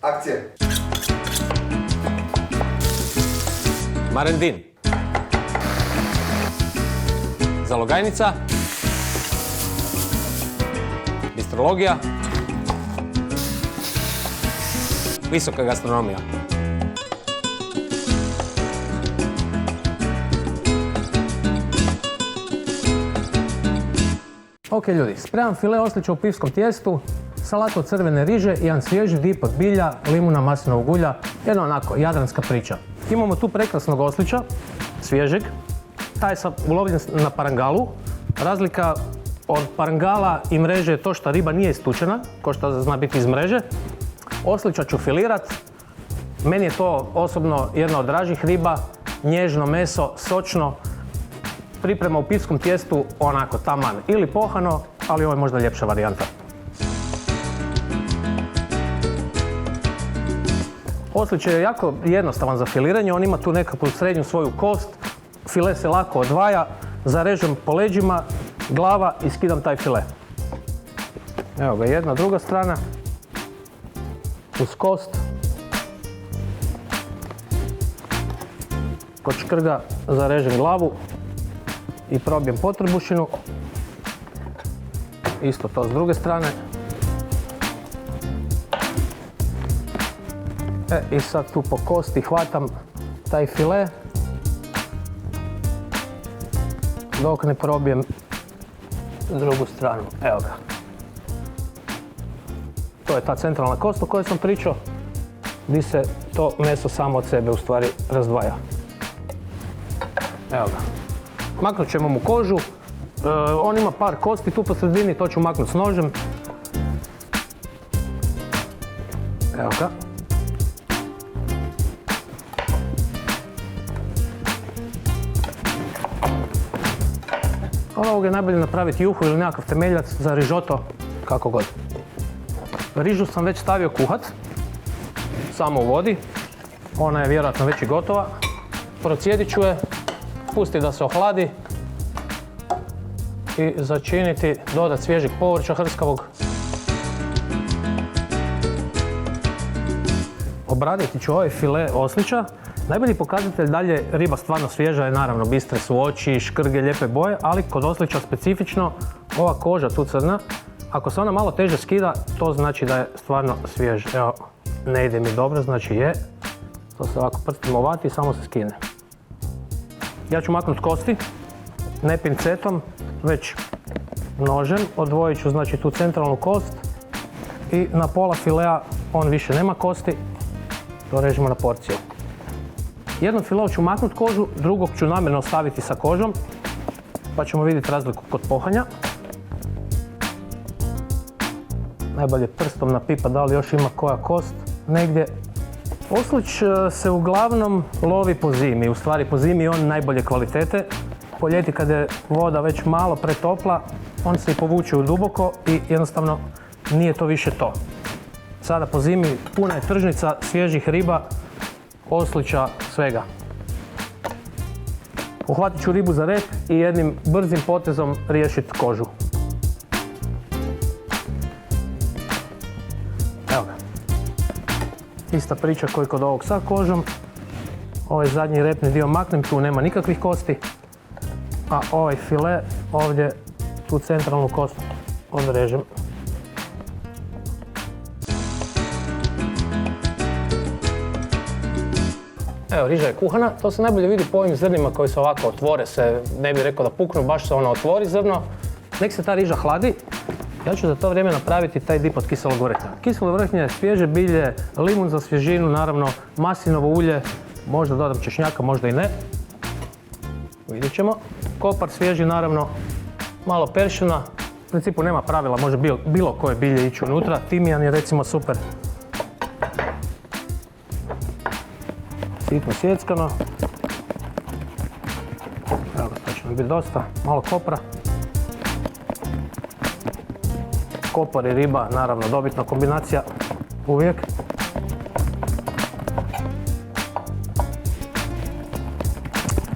Akcija. Marendin. Zalogajnica. Bistrologija. Visoka gastronomija. Ok ljudi, spremam file oslića u pivskom tijestu, salatu od crvene riže, jedan svježi dip od bilja, limuna, maslinovog ulja, jedna onako jadranska priča. Imamo tu prekrasnog oslića, svježeg, taj je ulovljen na parangalu. Razlika od parangala i mreže je to što riba nije istučena, ko što zna biti iz mreže. Oslića ću filirat, meni je to osobno jedna od dražih riba, nježno meso, sočno. Priprema u pivskom tijestu onako taman ili pohano, ali ovo je možda ljepša varijanta. Oslić je jako jednostavan za filiranje, on ima tu nekakvu srednju svoju kost, file se lako odvaja, zarežem po leđima, glava i skidam taj file. Evo ga, jedna, druga strana, uz kost. Kod škrga zarežem glavu i probijem potrbušinu. Isto to s druge strane. I sad tu po kosti hvatam taj file dok ne probijem drugu stranu. Evo ga. To je ta centralna kost o kojoj sam pričao, gdje se to meso samo od sebe u stvari razdvaja. Evo ga. Maknut ćemo mu kožu, on ima par kosti tu po sredini, to ću maknut s nožem. Evo ga. Ovog je najbolje napraviti juhu ili nekakav temeljac za rižoto, kako god. Rižu sam već stavio kuhat, samo u vodi. Ona je vjerojatno već i gotova. Procijedit ću je, pustiti da se ohladi i začiniti, dodati svježeg povrća hrskavog. Obraditi ću ovaj file oslića. Najbolji pokazatelj dalje riba stvarno svježa je naravno bistre su oči, škrge, lijepe boje, ali kod oslića specifično ova koža tu crna, ako se ona malo teže skida, to znači da je stvarno svjež. Evo, ne ide mi dobro, znači je. To se ovako prstima ovati i samo se skine. Ja ću maknuti kosti, ne pincetom, već nožem. Odvojit ću znači tu centralnu kost i na pola filea on više nema kosti. To režemo na porciju. Jednom fileu ću maknuti kožu, drugog ću namjerno ostaviti sa kožom, pa ćemo vidjeti razliku kod pohanja. Najbolje prstom napipa da li još ima koja kost negdje. Oslić se uglavnom lovi po zimi, u stvari po zimi je on najbolje kvalitete. Po ljeti kad je voda već malo pretopla, on se i povuče u duboko i jednostavno nije to više to. Sada po zimi puna je tržnica svježih riba, oslića, svega. Uhvatit ću ribu za rep i jednim brzim potezom riješiti kožu. Evo ga. Ista priča koji kod ovog sa kožom. Ovaj zadnji repni dio maknem, tu nema nikakvih kosti. A ovaj file ovdje, tu centralnu kost odrežem. Evo, riža je kuhana, to se najbolje vidi po ovim zrnima koji se ovako otvore se, ne bih rekao da puknu, baš se ono otvori zrno. Nek se ta riža hladi, ja ću za to vrijeme napraviti taj dip od kiselog vrhnja. Kiselo vrhnje je svježe bilje, limun za svježinu, naravno maslinovo ulje, možda dodam češnjaka, možda i ne. Vidjet ćemo. Kopar svježi, naravno, malo peršina. U principu nema pravila, može bilo koje bilje ići unutra. Timijan je recimo super. Sitno sjeckano. Evo ga, to će mi biti dosta. Malo kopra. Kopar i riba, naravno, dobitna kombinacija. Uvijek.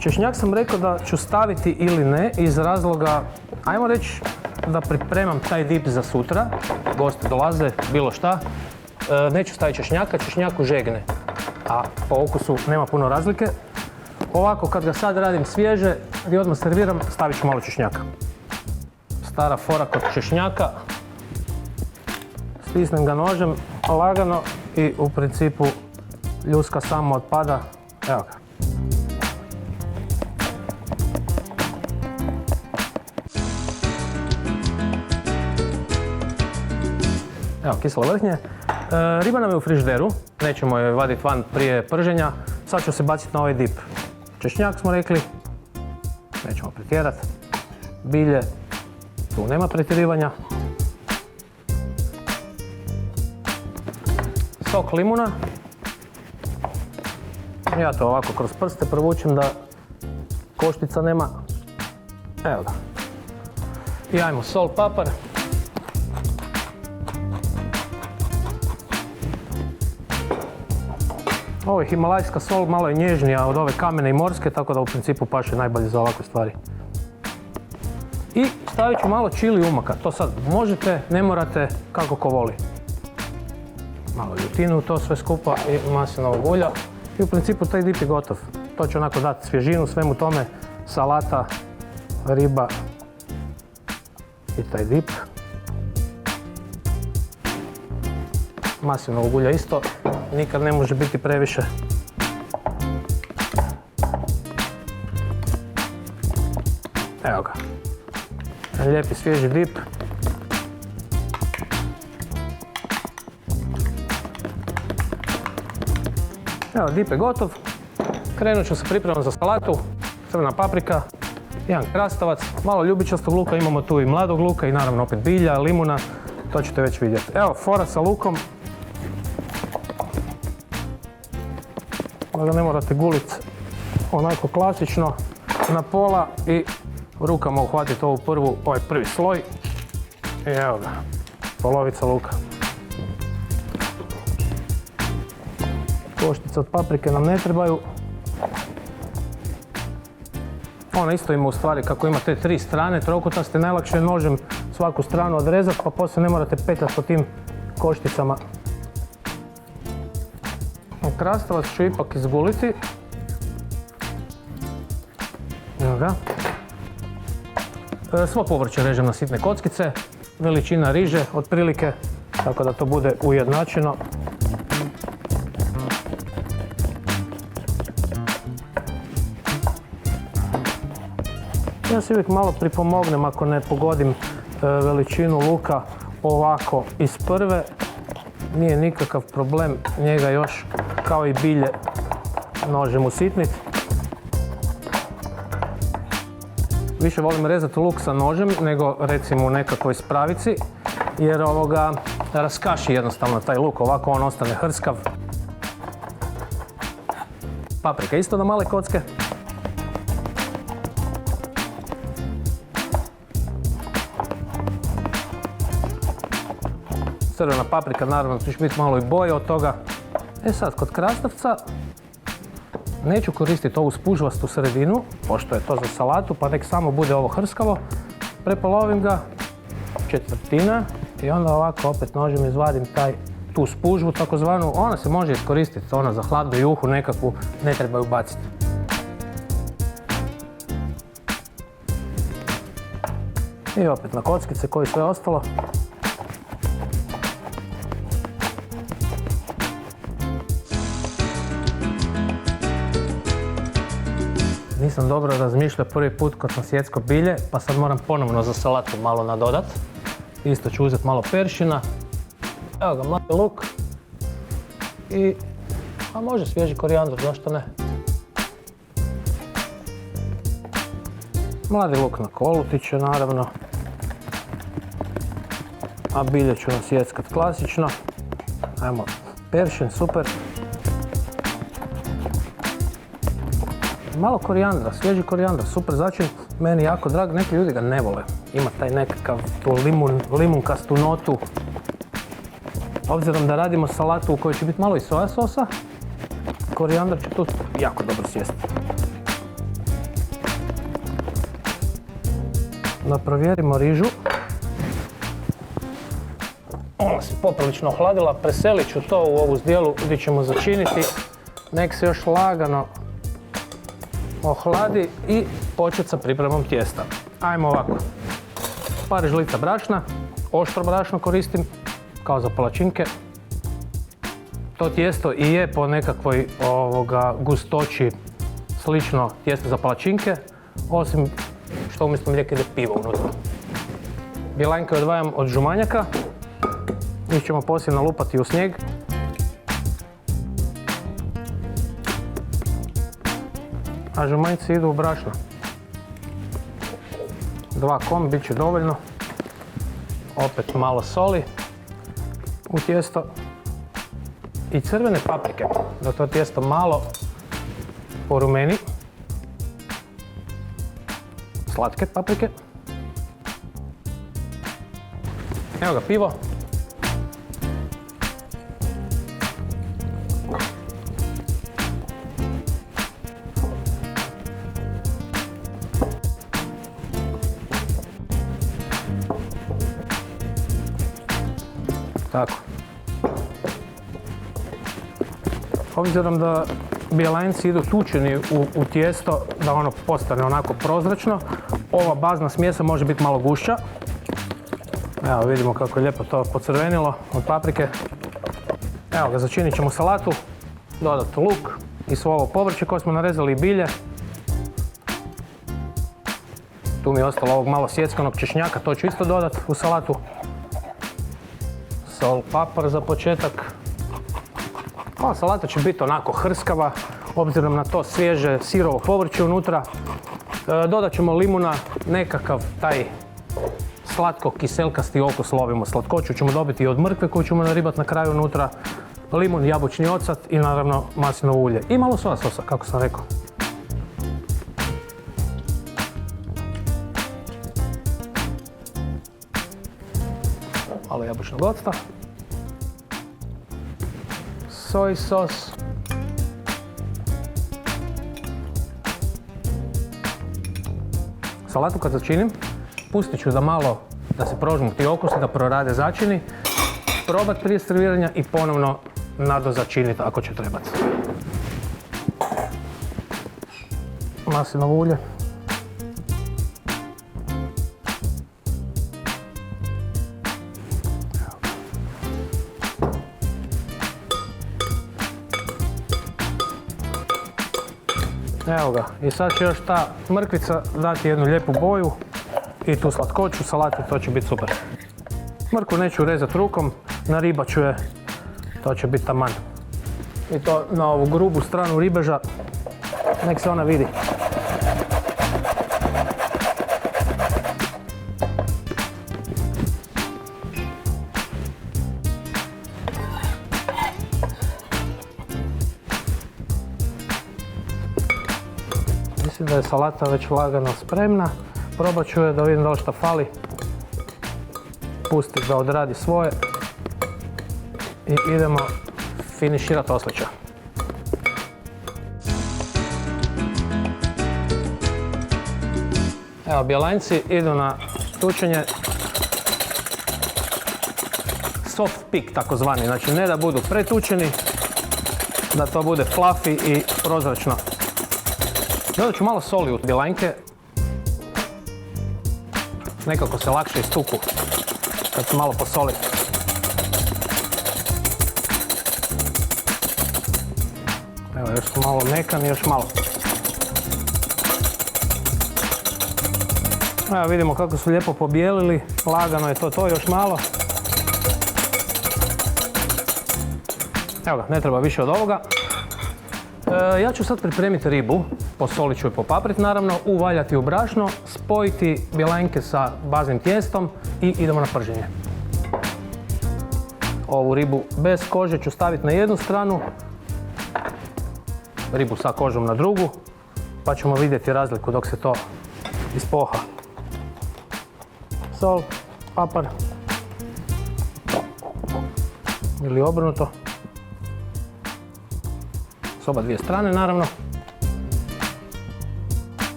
Češnjak sam rekao da ću staviti ili ne iz razloga, ajmo reći da pripremam taj dip za sutra. Gosti dolaze, bilo šta. neću staviti češnjaka, češnjak užegne, a po okusu nema puno razlike. Ovako kad ga sad radim svježe i odmah serviram, stavit ću malo češnjaka. Stara fora kod češnjaka, stisnem ga nožem lagano i u principu ljuska samo otpada. Evo ga. Evo, kiselo vrhnje. Riba nam je u frižideru, nećemo je vaditi van prije prženja. Sad ću se baciti na ovaj dip. Češnjak smo rekli, nećemo pretjerati. Bilje, tu nema pretjerivanja. Sok limuna. Ja to ovako kroz prste provučem da koštica nema. Evo ga. I ajmo sol, papar. Ovo je himalajska sol, malo je nježnija od ove kamene i morske, tako da u principu paše najbolje za ovakve stvari. I stavit ću malo čili umaka. To sad možete, ne morate, kako ko voli. Malo ljutinu u to sve skupa i maslinovog ulja. I u principu taj dip je gotov. To će onako dati svježinu svemu tome. Salata, riba i taj dip. Maslinovog ulja isto. Nikad ne može biti previše. Evo ga. Lijepi svježi dip. Evo, dip je gotov. Krenut ću sa pripremom za salatu. Crvena paprika, jedan krastavac, malo ljubičastog luka, imamo tu i mladog luka i naravno opet bilja, limuna. To ćete već vidjeti. Evo, fora sa lukom. Da ga ne morate guliti onako klasično na pola i rukama uhvatiti ovaj prvi sloj. I evo ga, polovica luka. Koštice od paprike nam ne trebaju. Ona isto ima u stvari, kako ima te tri strane trokutaste, najlakše je nožem svaku stranu odrezati pa poslije ne morate petljati po tim košticama. Krastavac ću ipak izguliti. Evo ga. Svo povrće režem na sitne kockice. Veličina riže otprilike, tako da to bude ujednačeno. Ja se uvijek malo pripomognem ako ne pogodim veličinu luka ovako iz prve. Nije nikakav problem njega još kao i bilje nožem usitniti. Više volim rezati luk sa nožem nego recimo u nekakvoj spravici jer raskaši jednostavno taj luk, ovako on ostane hrskav. Paprika isto na male kocke. Crvena paprika, naravno tu će biti malo i boje od toga. E sad, kod krastavca neću koristiti ovu spužvastu sredinu, pošto je to za salatu, pa nek samo bude ovo hrskavo. Prepolovim ga, četvrtina i onda ovako opet nožem izvadim tu spužvu takozvanu. Ona se može iskoristiti, ona za hladnu juhu nekakvu, ne treba ju baciti. I opet na kockice koji sve ostalo. Nisam dobro razmišljao prvi put kad sam sjeckao bilje, pa sad moram ponovno za salatu malo nadodat. Isto ću uzeti malo peršina. Evo ga, mladi luk. I, a može svježi korijandar, zašto ne? Mladi luk na kolutiće, naravno. A bilje ću nasjeckat klasično. Ajmo, peršin, super. Malo korijandra, svježi korijandar, super začin, meni jako drag, neki ljudi ga ne vole. Ima taj nekakav tu limunkastu notu. Obzirom da radimo salatu u kojoj će biti malo i soja sosa, korijandar će tu jako dobro sjesti. Da provjerimo rižu. Ona se poprilično ohladila, preselit ću to u ovu zdjelu gdje ćemo začiniti. Nek se još lagano ohladi i početi sa pripremom tijesta. Ajmo ovako. Par žlica brašna, oštro brašno koristim kao za palačinke. To tijesto i je po nekakvoj gustoći slično tijesto za palačinke, osim što umjesto mlijeka ide pivo unutra. Bjelanke odvajam od žumanjaka, njih ćemo poslije nalupati u snijeg. A žumanjci idu u brašno. 2 kom, bit će dovoljno. Opet malo soli u tijesto. I crvene paprike, da to tijesto malo porumeni. Slatke paprike. Evo ga pivo. Tako. Obzirom da bjelanci idu tučeni u tijesto, da ono postane onako prozračno, ova bazna smjesa može biti malo gušća. Evo vidimo kako je lijepo to pocrvenilo od paprike. Evo ga, začinit ćemo salatu, dodati luk i svo ovo povrće koje smo narezali i bilje. Tu mi je ostalo ovog malo sjeckanog češnjaka, to ću isto dodati u salatu. Sol, papar za početak. Ova salata će biti onako hrskava, obzirom na to svježe sirovo povrće unutra. Dodat ćemo limuna, nekakav taj slatko-kiselkasti okus lovimo. Slatkoću ćemo dobiti i od mrkve koju ćemo naribati na kraju unutra. Limun, jabučni ocat i naravno maslinovo ulje. I malo soja sosa, kako sam rekao. Malo jabučnog octa. Soj sos. Salatu kad začinim, pustit ću da malo da se prožmu ti okusi, da prorade začini, probat prije serviranja i ponovno nadozačiniti ako će trebati. Maslinovo ulje. Evo ga, i sad će još ta mrkvica dati jednu lijepu boju i tu slatkoću salati, to će biti super. Mrkvu neću rezati rukom, naribat ću je, to će biti taman. I to na ovu grubu stranu ribeža, nek se ona vidi. Mislim da je salata već lagano spremna. Probat ću je da vidim da li šta fali. Pustiti da odradi svoje. I idemo finiširati oslića. Evo, bjelanjci idu na tučenje soft pick takozvani. Znači ne da budu pretučeni, da to bude fluffy i prozračno. Dodat ću malo soli u bjelanjke. Nekako se lakše istuku kad se malo posoli. Evo, još su malo mekani, još malo. Evo, vidimo kako su lijepo pobijelili. Lagano je to, još malo. Evo ga, ne treba više od ovoga. Ja ću sad pripremiti ribu, posolit ću je, popapriti naravno, uvaljati u brašno, spojiti bjelanjke sa baznim tijestom i idemo na prženje. Ovu ribu bez kože ću staviti na jednu stranu, ribu sa kožom na drugu, pa ćemo vidjeti razliku dok se to ispoha. Sol, papar ili obrnuto. S oba dvije strane naravno.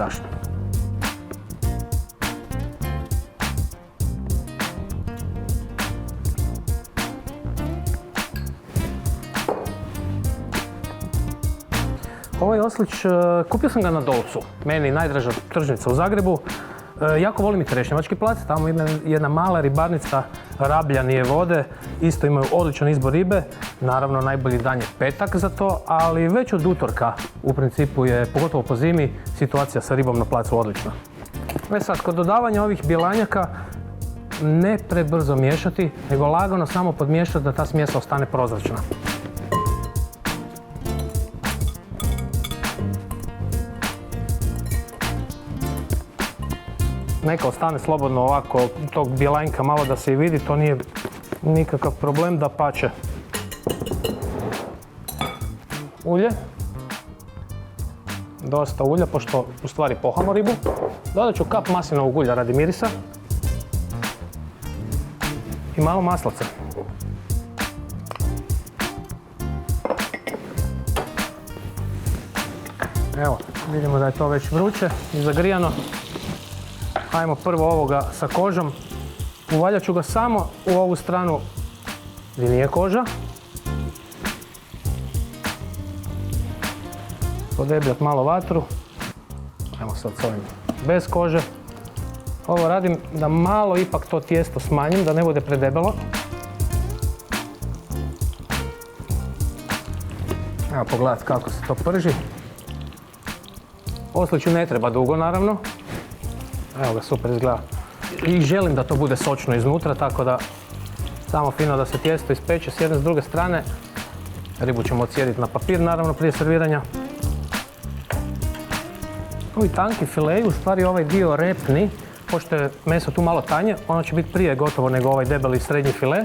strašno. Ovaj oslić, kupio sam ga na Dolcu, meni najdraža tržnica u Zagrebu. Jako volim i Trešnjevački plac, tamo ima jedna mala ribarnica Rabljanije vode, isto imaju odličan izbor ribe, naravno najbolji dan je petak za to, ali već od utorka u principu je, pogotovo po zimi, situacija sa ribom na placu odlična. Sad, kod dodavanja ovih bjelanjaka ne prebrzo miješati, nego lagano samo podmiješati da ta smjesa ostane prozračna. Neka ostane slobodno ovako tog bjelanjka malo da se i vidi, to nije nikakav problem, dapače. Ulje. Dosta ulja, pošto u stvari pohamo ribu. Dodat ću kap maslinovog ulja radi mirisa. I malo maslaca. Evo, vidimo da je to već vruće i zagrijano. Ajmo prvo ovoga sa kožom. Uvaljat ću ga samo u ovu stranu gdje nije koža. Podebljat malo vatru. Ajmo sad s ovim bez kože. Ovo radim da malo ipak to tijesto smanjim, da ne bude predebelo. Evo pogledat kako se to prži. Osliću ne treba dugo naravno. Evo ga, super izgleda. I želim da to bude sočno iznutra, tako da samo fino da se tijesto ispeče s jedne s druge strane. Ribu ćemo ocijediti na papir naravno prije serviranja. Ovi tanki fileji, u stvari ovaj dio repni, pošto je meso tu malo tanje, ono će biti prije gotovo nego ovaj debeli srednji file.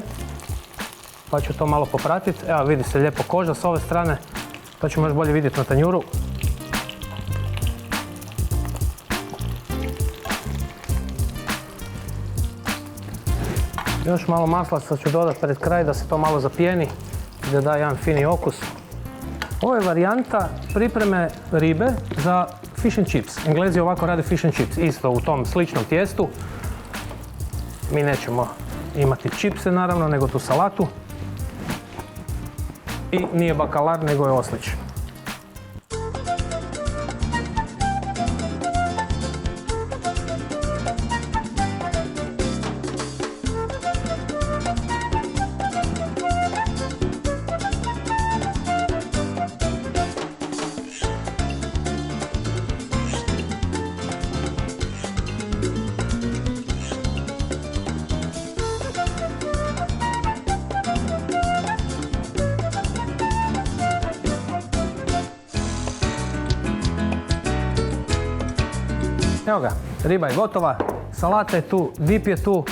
Pa ću to malo popratiti. Evo vidi se lijepo koža s ove strane, to ćemo još bolje vidjeti na tanjuru. Još malo maslaca ću dodati pred kraj da se to malo zapijeni i da da jedan fini okus. Ovo je varijanta pripreme ribe za fish and chips. Englezi ovako rade fish and chips, isto u tom sličnom tijestu. Mi nećemo imati čipse naravno, nego tu salatu. I nije bakalar, nego je oslić. Evo ga, riba je gotova, salata je tu, dip je tu.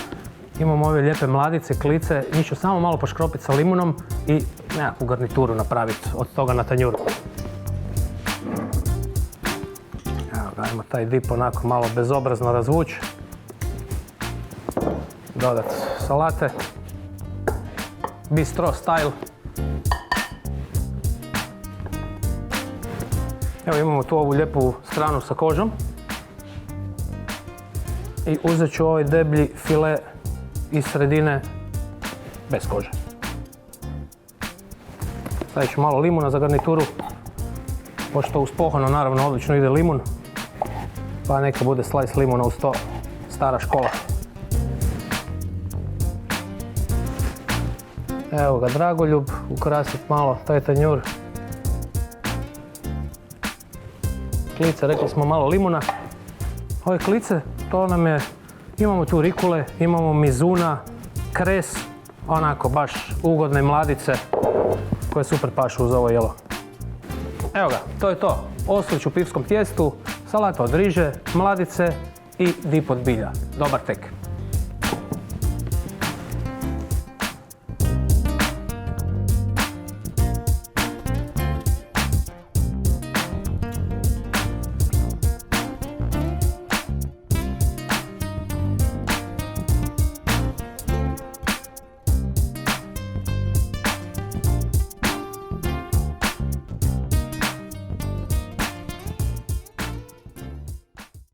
Imamo ove lijepe mladice, klice, njih ću samo malo poškropiti sa limunom i nekakvu garnituru napraviti od toga na tanjuru. Evo ga, ajmo taj dip onako malo bezobrazno razvući. Dodat salate. Bistro style. Evo imamo tu ovu lijepu stranu sa kožom. I uzet ću ovaj deblji file iz sredine bez kože. Stavit ću malo limuna za garnituru, pošto uz pohano naravno odlično ide limun, pa neka bude slice limuna uz to, stara škola. Evo ga dragoljub, ukrasiti malo taj tanjur. Klice, rekli smo malo limuna. Ove klice, to nam je, imamo tu rikule, imamo mizuna, kres, onako baš ugodne mladice koje super pašu uz ovo jelo. Evo ga, to je to. Oslić u pivskom tijestu, salata od riže, mladice i dip od bilja. Dobar tek.